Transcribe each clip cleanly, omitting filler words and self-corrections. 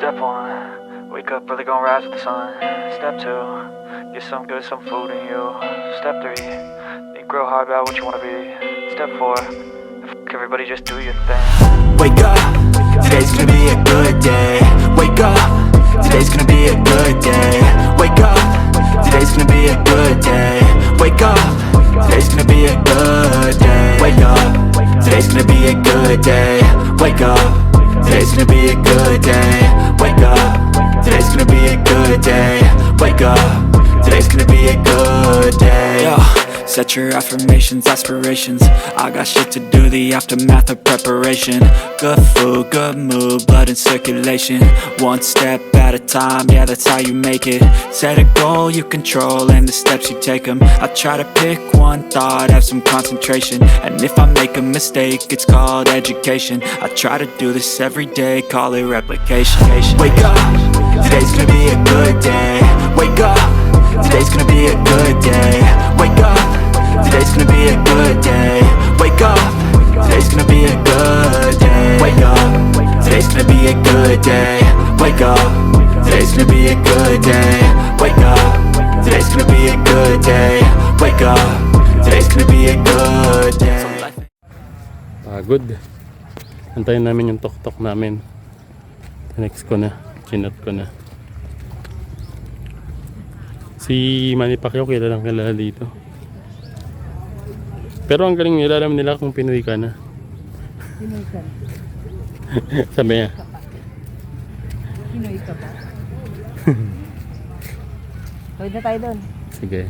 Step one, wake up early, gonna rise with the sun. Step two, get some good, some food in you. Step three, think real hard about what you wanna be. Step four, everybody just do your thing. Wake up, today's gonna be a good day. Wake up, today's gonna be a good day. Wake up, today's gonna be a good day. Wake up, today's gonna be a good day. Wake up, today's gonna be a good day. Wake up, today's gonna be a good day. Wake up, today's gonna be a good day. Wake up, today's gonna be a good day. Yo, set your affirmations, aspirations. I got shit to do, the aftermath of preparation. Good food, good mood, blood in circulation. One step at a time, yeah, that's how you make it. Set a goal you control and the steps you take them. I try to pick one thought, have some concentration. And if I make a mistake, it's called education. I try to do this every day, call it replication. Wake up, today's gonna be a good day. Wake up, today's gonna be a good day. Wake up, today's gonna be a good day. Wake up, today's gonna be a good day. Wake up, today's gonna be a good day. Wake up, today's gonna be a good day. Wake up, today's gonna be a good day. Wake up, today's gonna be a good day. Pagod. Antayin namin yung tok-tok namin. Next ko na. Chinot ko na. Si Manny Pacquiao kilalang kilala dito. Pero ang galing nila, alam nila kung Pinoy ka na. Pinoy ka. Sabi niya. Pinoy ka ba? Tawid na tayo doon. Sige.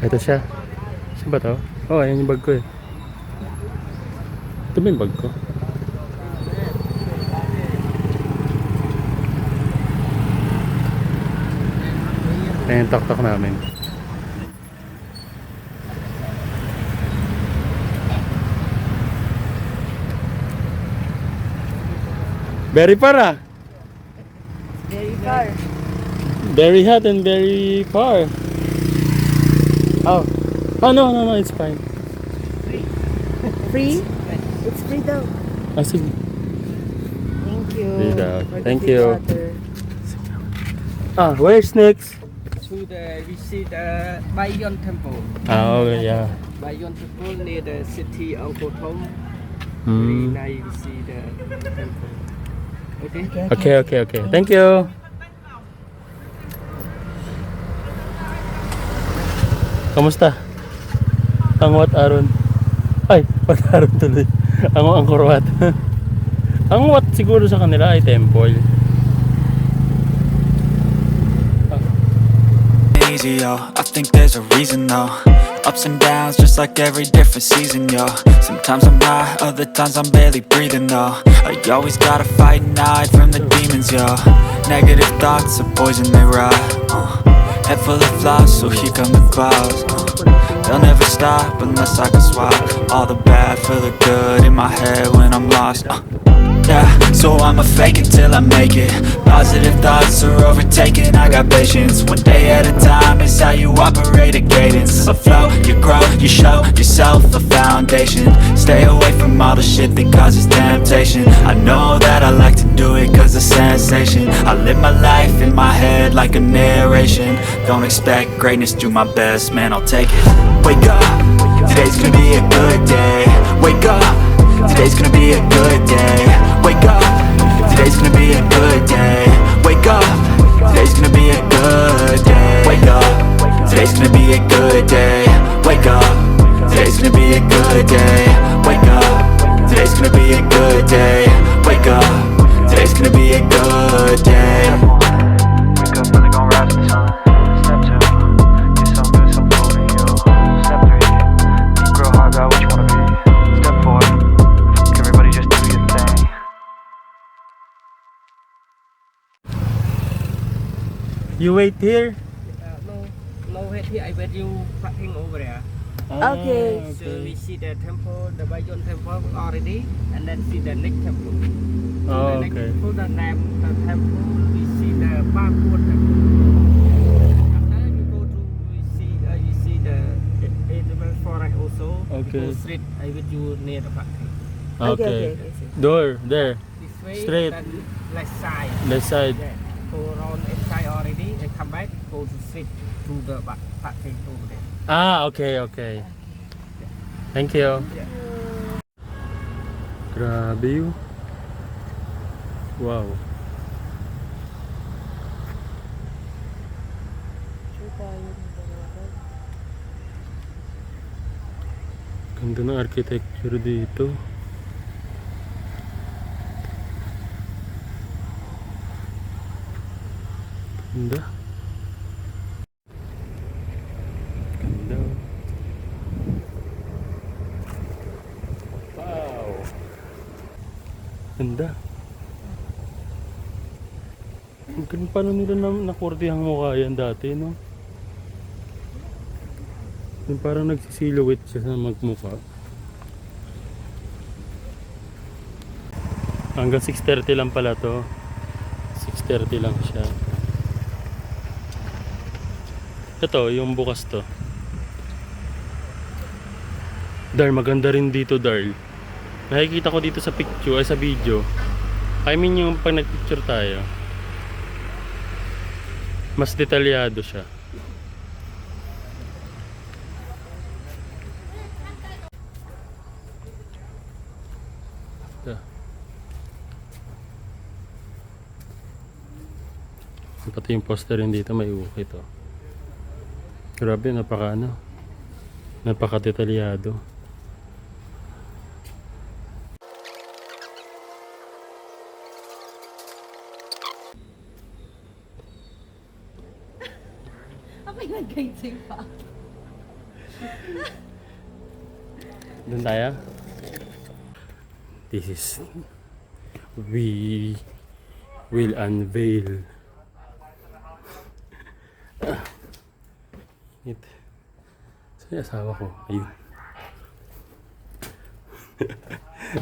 Ito siya. Siya ba to? Oh, ayan yung bag ko eh. Ito ba yung bag ko? Ayan yung tok-tok namin. Very far ah! Very far. Very hot and very far. Oh. Oh no, it's fine. Free? It's free daw. Ah, sige. Thank you. Free daw. For the Thank free you. water. Ah, where's next? To the we see the Bayon Temple. Ah, okay, yeah. Bayon Temple near the city of Kotom. Very nice to see the temple. Okay. Okay. Thank you. Kamusta? Ang Wat Aron. Ay, Wat Aron tuloy. Ang Angkor Wat. Ang Wat siguro sa kanila ay temple. Easy, yo. I think there's a reason though. Ups and downs, just like every different season, yo. Sometimes I'm high, other times I'm barely breathing, though. I always gotta fight and hide from the demons, yo. Negative thoughts are poison, they rot. Head full of flies, so here come the clouds. They'll never stop unless I can swap all the bad for the good in my head when I'm lost. Yeah, so I'ma fake it till I make it. Positive thoughts are overtaken, I got patience. One day at a time is how you operate a cadence. A flow, you grow, you show yourself a foundation. Stay away from all the shit that causes temptation. I know that I like to do it cause it's sensation. I live my life in my head like a narration. Don't expect greatness, do my best, man, I'll take it. Wake up, today's gonna be a good day. Wake up, today's gonna be a good day. Wake up, today's gonna be a good day. Wake up, today's gonna be a good day. Wake up, today's gonna be a good day. Wake up, today's gonna be a good day. Wake up, today's gonna be a good day. Wake up, today's gonna be a good day. Wake up early, gonna rise with the sun. Step two, get some good, some food in you. Step three, think real hard about what you wanna be. Step four, everybody just do your thing. You wait here? No wait here. I wait you parking over there. Okay. So we see the temple, the Bayon Temple already, and then see the next temple. Oh, the next okay. temple, the name the temple, we see the Bangkok temple. After you go to we see Okay. Go straight. I will you near the factory. Okay. Okay. Door, there. This way. Straight. Then left side. Left side. Yeah. Go around inside already. And come back. Go to straight to the factory over there. Ah, okay, okay. Thank you. Yeah. Grabe yun. Wow. Sure tayo ng dalawa. Ganda ng architecture dito. Ganda. Ganda. Wow. Ganda. Ganun paano nila nakortihang mukha yan dati, no? Yung parang nagsisilhouette siya sa magmukha. Hanggang 6:30 lang pala to. 6:30 lang siya. Ito, yung bukas to. Darl, maganda rin dito, Darl. Nakikita ko dito sa picture, ay sa video. I mean yung pag nag-picture tayo. Mas detalyado siya. Ito. Pati yung poster rin dito may ukit to. Grabe, napaka-detalyado. Ako'y nag-guiding pa. Doon tayo. This is we will unveil it. Saan yung asawa ko? Ayun.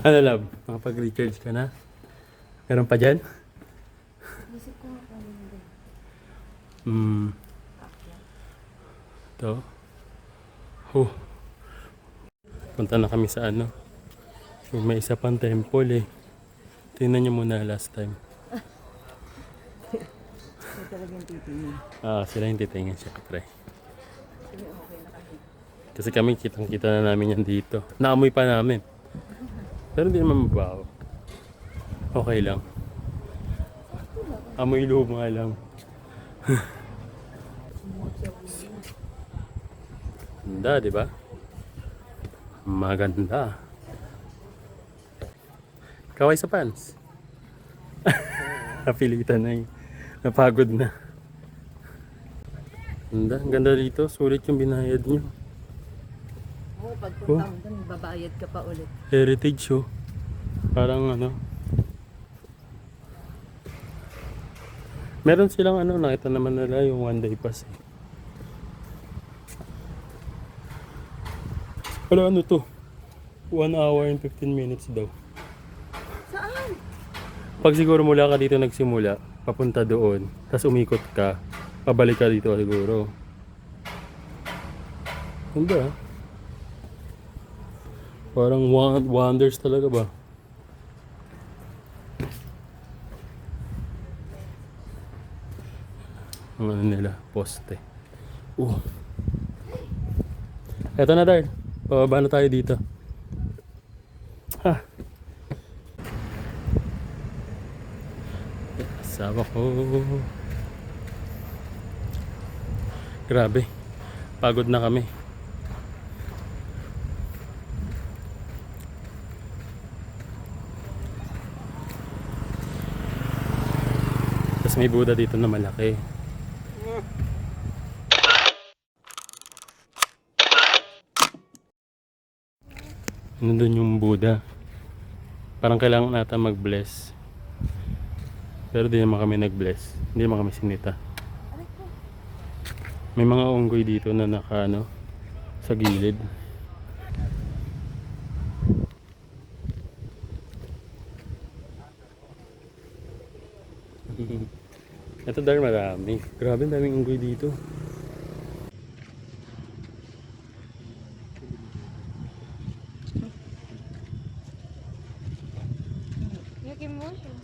Ano love? Makapag-recharge ka na? Meron pa dyan? Isip ko nga kami hindi. Ito. Oh. Punta na kami sa ano. May isa pang temple eh. Tingnan nyo muna last time. Ito talagang titingin. Sila yung titingin syempre. Kasi kami kitang-kita na namin yan dito. Naamoy pa namin. Pero hindi naman mabaho. Okay lang. Amoy loob nga lang. Ganda, di ba? Maganda. Kaway sa pants. Napilitan na yun. Napagod na. Ganda, ang ganda dito. Sulit yung binayad nyo. Oo, pagpunta mo doon, babayad ka pa ulit. Heritage oh. Parang ano. Meron silang ano, nakita naman nila yung one day pass eh. Pero ano to? 1 hour and 15 minutes daw. Saan? Pag siguro mula ka dito nagsimula, papunta doon, tapos umikot ka, pabalik ka dito siguro. Ganda ah. Parang wonders talaga ba? Ang ano nila, poste. Eto na Dar, pababa na tayo dito. Ha. Asawa ko. Grabe, pagod na kami. Tapos may Buddha dito na malaki. Nandun yung Buddha. Parang kailangan natin mag-bless. Pero di naman kami nag-bless. Hindi naman kami sinita. May mga unggoy dito na naka ano, sa gilid. Ito dahil marami. Grabe, daming unggoy dito. emotion.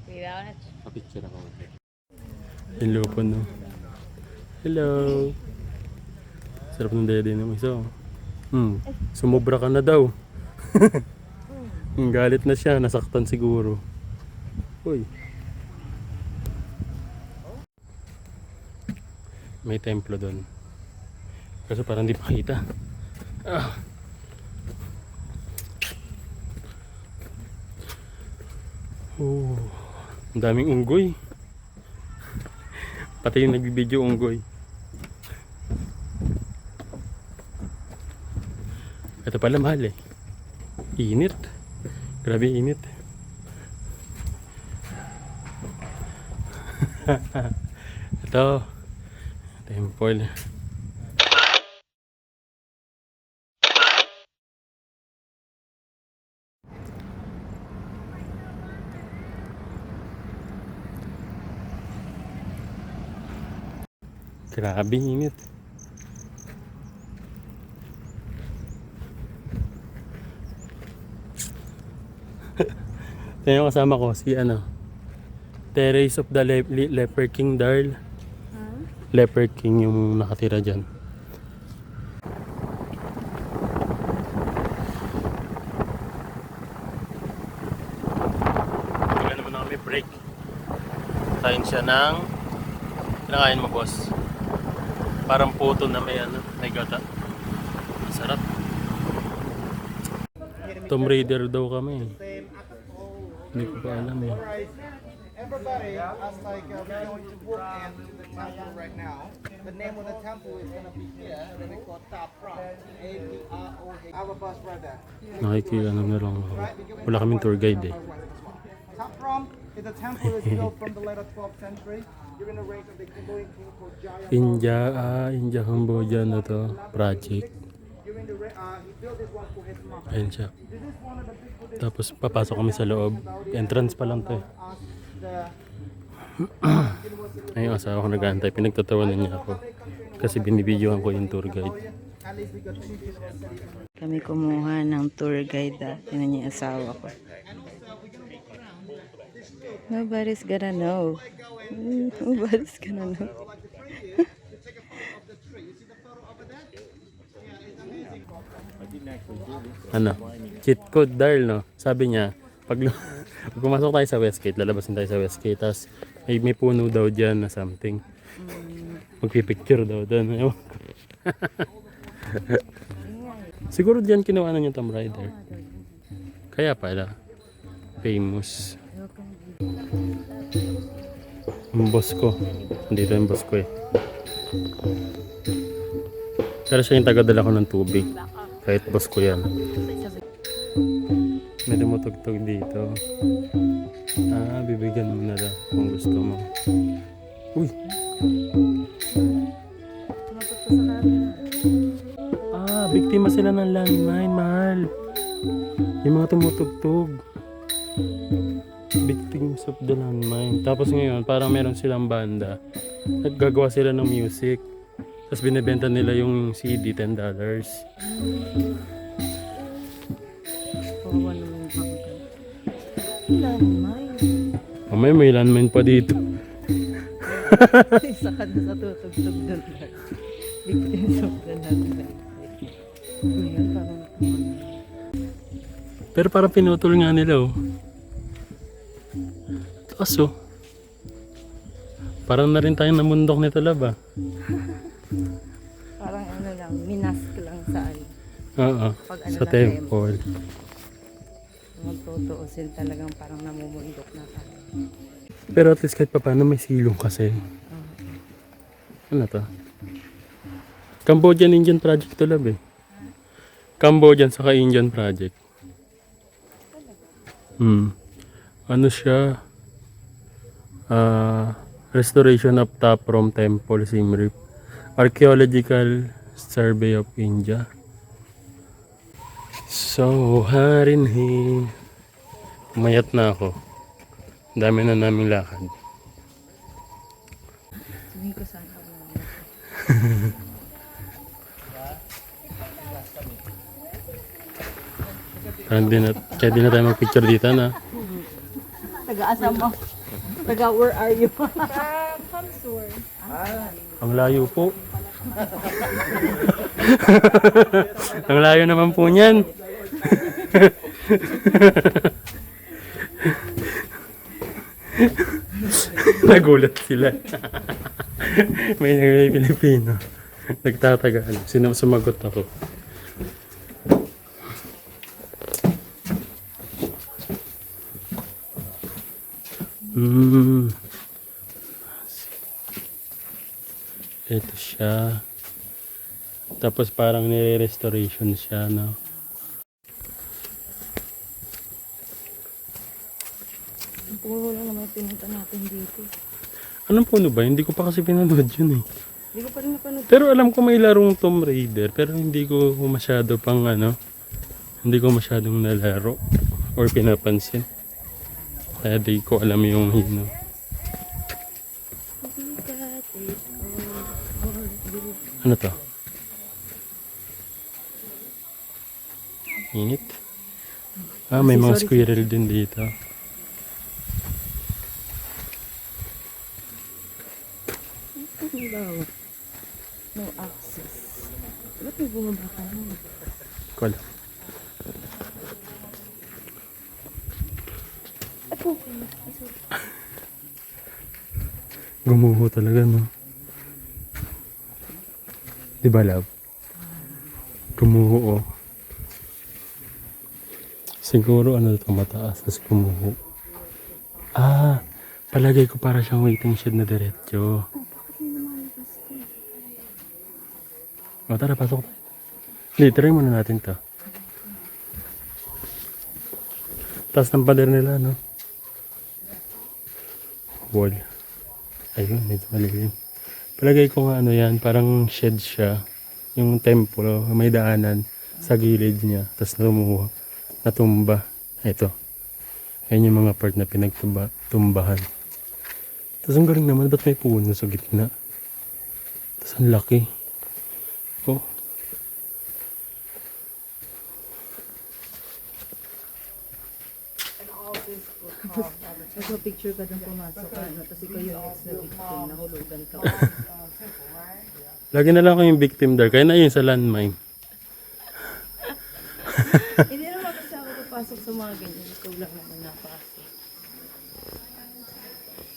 Without it. Papicture ako. Hello po, no? Hello! Sarap ng dede ng isa. Sumobra ka na daw. Galit na siya, nasaktan siguro. Uy. May templo doon. Kaso parang di pakita. Oh, ang daming unggoy. Pati yung nagbibideo unggoy. Ito pala mahal eh. Init. Grabe init. Ito. Temple. Grabe init. Ito yung kasama ko, si Terrace of the Leper King Darl. Leper King yung nakatira dyan. Tagal naman na kami break. Kain siya ng kinakain mo, boss. Parang puto na may gata. Masarap. Tomb Raider daw kami. Hindi ko pa alam eh. Everybody, as like we're going to walk in the temple right now. The name of the temple is gonna be here. Then we call Tapram. A-P-R-O-H. Our bus right there. Nakikita na lang ako. Wala kaming tour guide eh. Tapram is a temple that's built from the later 12th century during the reign of the Cambodian king called Jaya. India Cambodia na to project. During the he built this one for his mother. Ayun siya. This is one of the big Buddhist Tapos papasok kami sa loob. Entrance pa lang to eh. the Ayun, asawa ko nag-aantay. Pinagtatawanan niya ako. Kasi binibidyohan ko yung tour guide. at least we got 2 universities. Kami kumuha ng tour guide. Yan ang yung asawa ko. Nobody's gonna know. Nobody's gonna know. Ano? Cheat code Darl, no? Sabi niya, pag pumasok tayo sa Westgate, lalabasin tayo sa Westgate, tapos may puno daw dyan na something. Magpipicture daw doon. Ewan ko. Siguro dyan kinuhanan yung Tomb Raider. Kaya pala, famous. Yung boss ko. Dito yung boss ko eh. Pero siya yung tagadala ko ng tubig. Kahit boss ko yan. May dumutugtog dito. Bibigyan mo na lang kung gusto mo. Uy! Biktima sila ng landmine, mahal. Yung mga tumutugtog. Victims of the landmine. Tapos ngayon, parang meron silang banda. Naggagawa sila ng music. Tapos binibenta nila yung CD, $10. Kawawa naman yung bangka. Landmine. Mamaya may landmine pa dito. Isa ka na sa tutugtog doon. Victims of the landmine. Ngayon parang Pero parang pinutol nga nila oh. Taas oh. Parang na rin tayong namundok nito laba. parang ano lang, minask lang sa ano. Oo. Pag ano Sa na temple. Magtutuusin talagang parang namumundok na tayo. Pero at least kahit pa paano may silong kasi. Ano to? Cambodian Indian Project to lab eh. Cambodian saka Indian Project. Ano siya? Restoration of Taprom Temple, Siem Reap. Archaeological Survey of India. So, harinhin. Mayat na ako. Ang dami na naming lakad. Sabihin ko sana ako Kaya di na tayo mag-picture dito na. Taga-asam mo. Taga, where are you? Ang layo po. Ang layo naman po niyan. Nagulat sila. May Pilipino. Nagtatagaan. Sumagot ako. Ito siya. Tapos parang nire-restoration siya, no? Puro lang naman pinunta natin dito. Anong puno ba? Hindi ko pa kasi pinanood yun eh. Hindi ko pa rin napanood. Pero alam ko may larong Tomb Raider. Pero hindi ko masyado pang ano. Hindi ko masyadong nalaro. Or pinapansin. Kaya di ko alam yung hino. Ano to? Init? Ah, may mga squirrel din dito. Ano daw? No access. Ba't may bumaba ka nun? Ko alam. Gumuho talaga, no? Di ba, love? Gumuho, oh. Siguro, ano ito, mataas, tas gumuho. Ah, palagay ko para siyang waiting shed na diretso. O, tara, pasok tayo. Hindi, try muna natin to. Taas ng pader nila, no? Wall. Ayun, medyo malilim. Palagay ko nga ano yan, parang shed siya. Yung templo, may daanan sa gilid niya. Tapos natumba. Ito. Ayan yung mga part na pinagtumbahan. Tapos ang galing naman, ba't may puno sa gitna? Tapos ang laki. Oh. Nagpa-picture ka doon pumasok ka, ano, tapos ikaw yung ex na victim, nahulugan ka. Lagi na lang kayong victim there. Kaya na yun sa landmine. Hindi naman kasi ako papasok sa mga ganyan, ikaw lang naman napasok.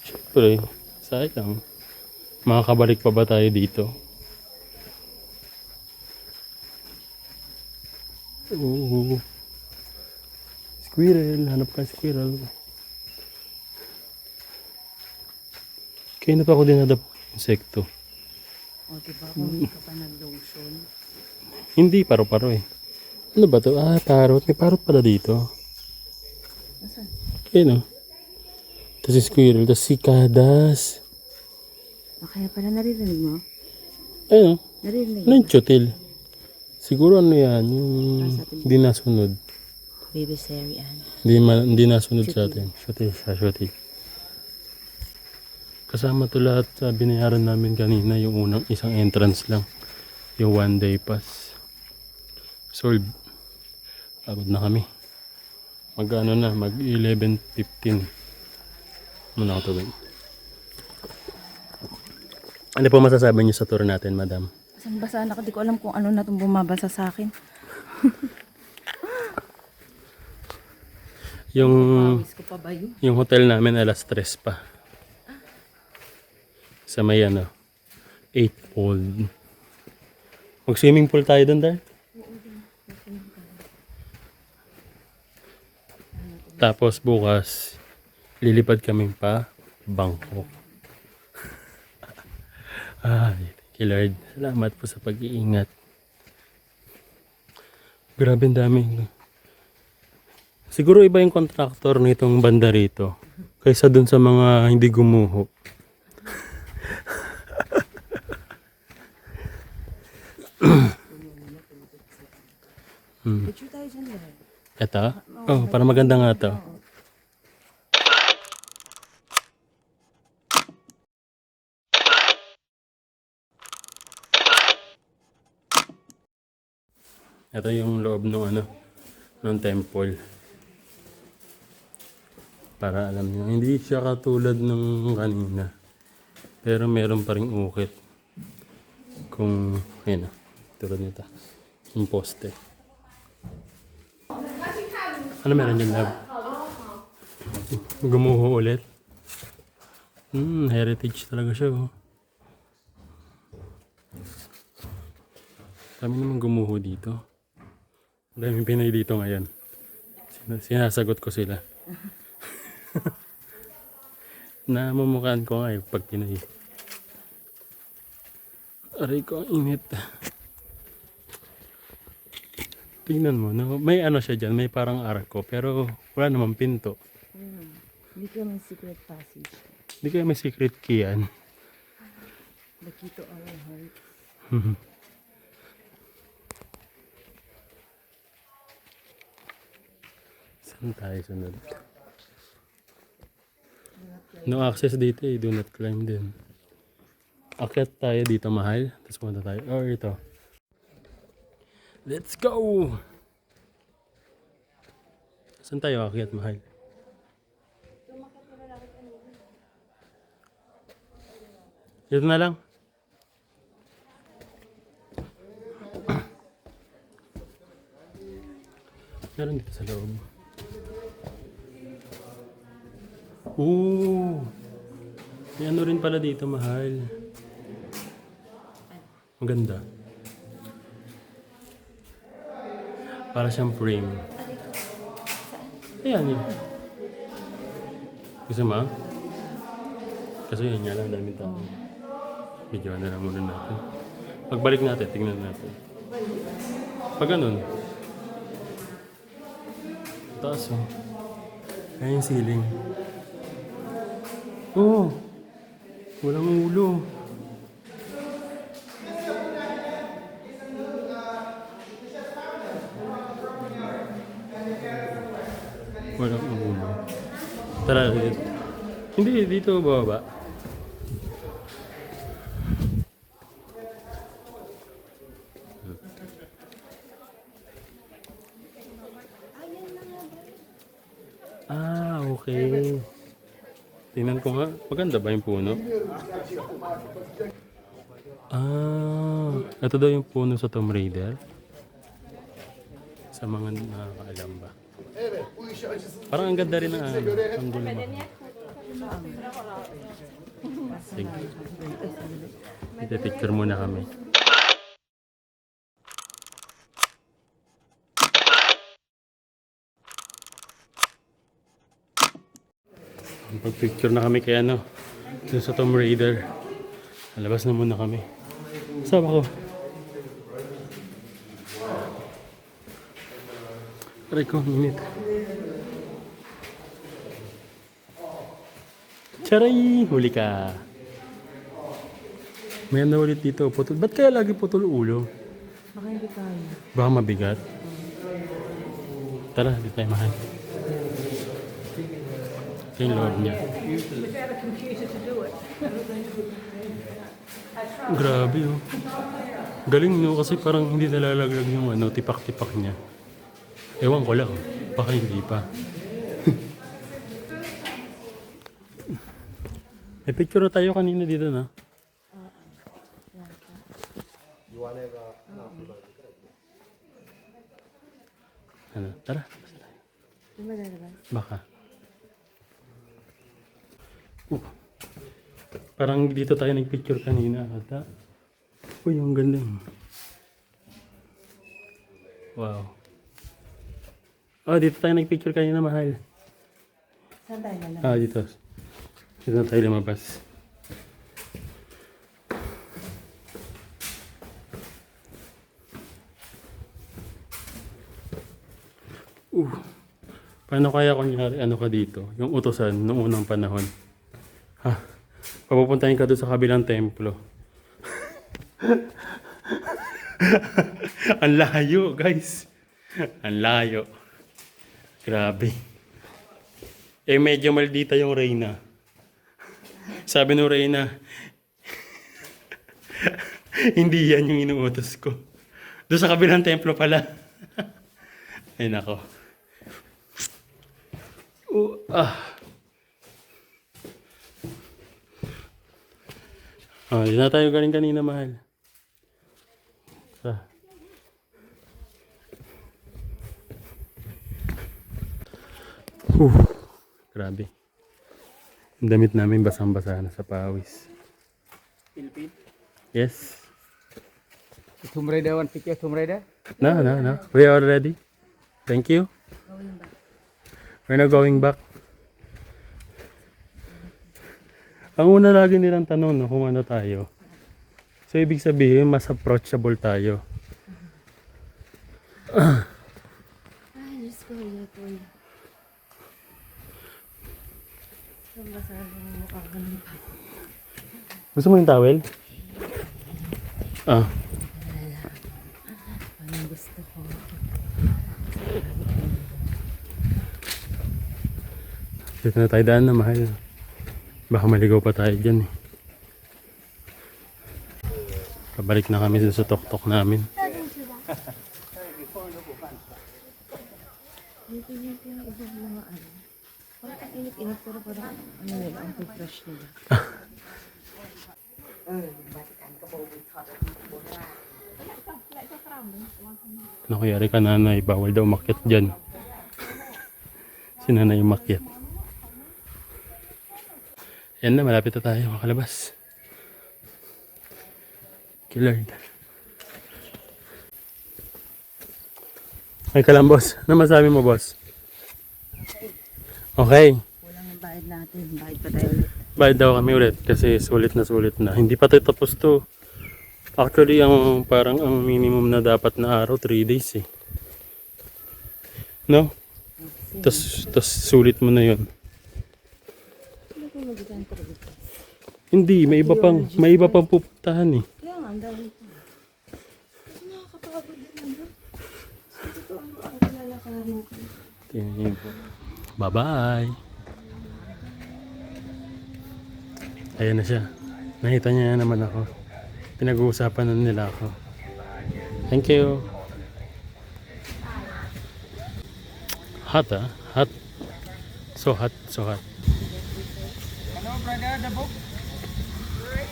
Siyempre, sayang. Makakabalik pa ba tayo dito? Oo. Squirrel. Hanap ka squirrel. Kaya na pa ako dinadap insekto. O diba, kung hindi ka pa nag-lotion. Hindi, paro-paro eh. Ano ba to? Ah, parrot. May parrot pala dito. Nasaan? Kaya no? Tapos si squirrel. Tapos si kadas. O kaya pala naririnig mo? Ayun. Naririnig Ano mo? yung chutil? Siguro ano yan? Yung hindi nasunod. Baby Serian. Hindi nasunod sa atin. Chutil siya, chutil. Kasama to lahat sa binayaran namin kanina, yung unang isang entrance lang. Yung 1-day pass. Solve. Pagod na kami. Mag-ano na, mag 11:15. Muna ako tawin. Ano po masasabi niyo sa tour natin, madam? Basang-basa na, di ko alam kung ano na itong bumabasa sa akin. Yung Pawis ko pa ba yun? yung hotel namin alas 3 pa. Sa may ano, 8 pool. Mag-swimming pool tayo doon, Dar? Tapos bukas, lilipad kami pa Bangkok. Ay, thank you Lord. Salamat po sa pag-iingat. Grabe ang daming. Siguro iba yung contractor nitong banda rito kaysa dun sa mga hindi gumuho. Picture tayo dyan eh. Ito? Oh, para maganda nga to. Ito yung loob ng ano, ng temple. Para alam niyo, hindi siya katulad ng kanina. Pero meron pa ring ukit. Kung, ayun na, tulad nito. Yung poste. Ano meron dyan, love? Gumuho ulit. Heritage talaga siya, oh. Kami naman gumuho dito. Daming Pinoy dito ngayon. Sinasagot ko sila. Namumukhaan ko nga pag Pinoy. Aray ko, ang init. Tingnan mo, no? May ano siya dyan, may parang arko, pero wala namang pinto. Hindi ka may secret passage. Hindi kaya may secret key yan. Nakito our heart. Saan tayo sunod? No access dito eh, do not climb din. Akyat tayo dito, mahal. Tapos punta tayo. Oh, ito. Let's go! Saan tayo akyat, mahal? Dito na lang. Meron dito sa loob. Ooh! May ano rin pala dito, mahal. Maganda. Para siyang frame. Ayan yun. Gusto mo? Kasi yun nga lang, daming tao. Video na lang muna natin. Pagbalik natin, tingnan natin. Pag ganun. Taas oh. Ayan yung ceiling. Oh! Walang ulo. Walang ulo. Tara, dito. Hindi, dito bababa. Ah, okay. Tingnan ko nga. Maganda ba yung puno? Ah, ito daw yung puno sa Tomb Raider. Sa mga nakakaalam ba? Parang ang ganda rin ng angulo mo. Sige. Ipipicture muna kami. Pag-picture na kami kay ano, dun sa Tomb Raider. Alabas na muna kami. Saan ako? Aray ko, minute. Charay! Huli ka. May na ulit dito. Putol. Ba't kaya lagi putol ulo? Baka hindi kaya. Baka mabigat. Tara, di tayo mahal. Ito yung loob niya. Grabe oh. Galing no, kasi parang hindi nalalaglag yung ano, tipak-tipak niya. Ewan ko lang, baka hindi pa. May picture na tayo kanina dito na. Ano, tara. Di ba lalabas? Baka. Parang dito tayo nagpicture kanina ata. Uy, ang ganda. Wow. Oh, dito tayo nagpicture kanina, mahal. Saan tayo lalabas? Ah, dito. Dito na tayo lumabas. Paano kaya kunyari ano ka dito? Yung utosan noong unang panahon. Ha? Papupuntahin ka doon sa kabilang templo. Ang layo, guys. Ang layo. Grabe. Eh, medyo maldita yung Reyna. Sabi ng Reyna, hindi yan yung inuutos ko. Doon sa kabilang templo pala. Ay nako. Di na tayo galing kanina, mahal. Ah. Grabe. Ang damit namin basang-basa na sa pawis. Philippines. Yes. Tomb Raider, one picture Tomb Raider. No. We are ready. Thank you. We're not going back. Ang una lagi nilang tanong, no, kung ano tayo. So, ibig sabihin, mas approachable tayo. Ay, Diyos ko, iya po. Basa ng mukha ko ng pa. Gusto mo yung towel? Ah. Anong gusto ko? Dito na tayo daan na, mahal. Baka maligaw pa tayo dyan eh. Pabalik na kami sa tok-tok namin. Dito yung pinag-ibang mga ano. Parang init-init pero parang ano nila, ang toothbrush nila. Ano kayari ka, nanay? Bawal daw umakyat dyan. Si nanay umakyat. Yan na, malapit na tayo makalabas. Lord. Ay ka lang, boss. Ano masabi mo, boss? Okay. Walang bayad natin, bayad pa tayo ulit. Bayad daw kami ulit kasi sulit na. Hindi pa tayo tapos to. Actually, ang parang ang minimum na dapat na araw, 3 days eh. No? Tas sulit mo na yun. Hindi, may iba pang pupuntahan eh. Kaya nga, ang dami ko. Nakakapagod din naman. Ito ang lalakarin ko. Tingnan po. Bye-bye. Ayan na siya. Nakita niya naman ako. Pinag-uusapan na nila ako. Thank you. Hot ah. Hot. So hot. Hello, brother, the book.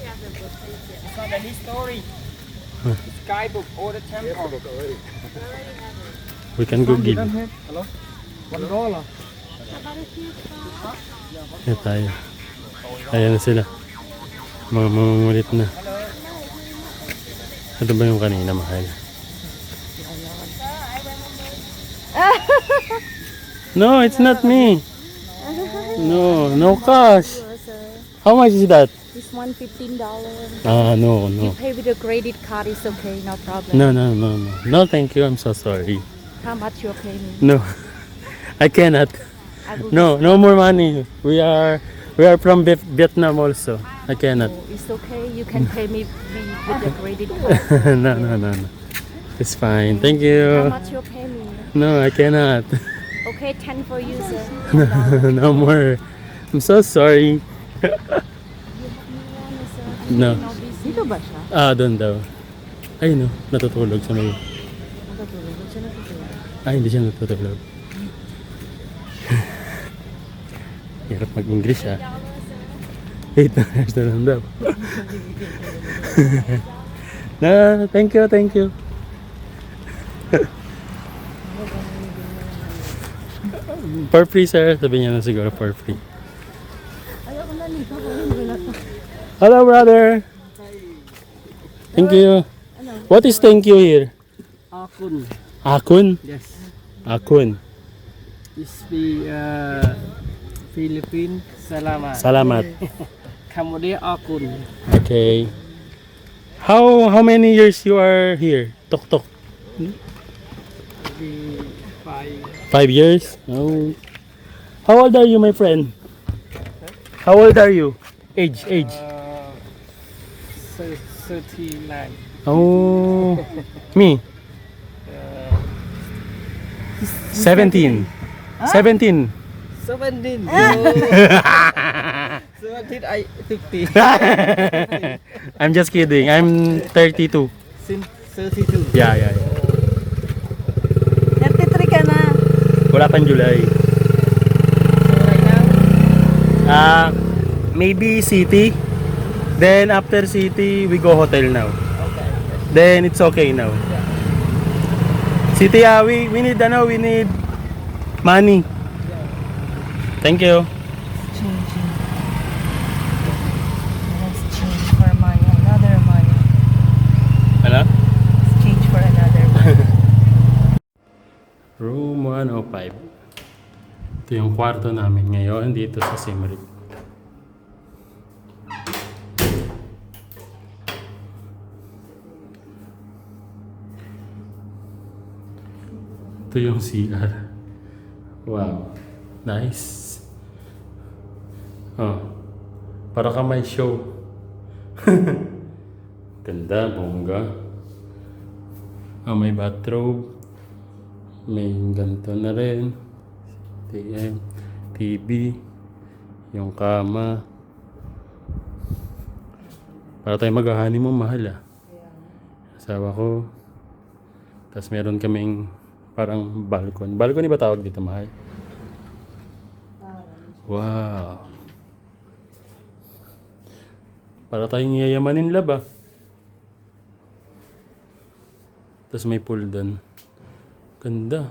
It's not the history. Skybook or the temple. We can Google. Hello? $1. Ayan tayo. Ayan na sila. Mga mamungulit na. Ito ba yung kanina, mahal? No, it's not me. No cash. How much is that? This one, $15. No. Pay with a credit card is okay, no problem. No. No, thank you. I'm so sorry. How much you pay me? No. I cannot. I will No more money. We are from Vietnam also. I cannot. Oh, it's okay. You can pay me with the credit card. No. It's fine. Thank How you. much you pay me? No, I cannot. Okay, 10 for you, sir. No more. I'm so sorry. No. Dito ba siya? Doon daw. Ay no, natutulog siya may. Natutulog. Ba't siya natutulog? Hindi siya natutulog. Hirap mag-English ah. $8 na lang daw. No, thank you. For free, sir. Sabi niya na siguro for free. Ayoko na nito. Wala to. Hello, brother. Thank you. What is thank you here? Akun. Akun? Yes. Akun. This be Philippine. Salamat. Salamat. Kemudian akun. Okay. How many years you are here? Tok. Be 5. 5 years? Oh. How old are you, my friend? How old are you? Age. 39. Oh. Me? 17. 17. 17. 17 I 50. I'm just kidding. I'm 32. Since 32. Yeah. 33 ka na. Wala pang July. So right now, Maybe city. Then after city, we go hotel now. okay. Then it's okay now. City, we need money. Thank you. Changing. Let's change for money. Another money. Ano? Let's change for another money. Room 105. Ito yung kwarto namin ngayon dito sa Siem Reap. Ito yung CR. Wow. Nice. Oh. Para ka may show. Ganda, bongga. Oh, may bathrobe. May ganito na rin. TV. Yung kama. Para tayo maghahani mo, mahal ah. Asawa ko. Tapos meron kaming parang balcony. Balcony ba tawag dito, mahal? Wow. Para tayong yayamanin laba. Tapos may pool doon. Ganda.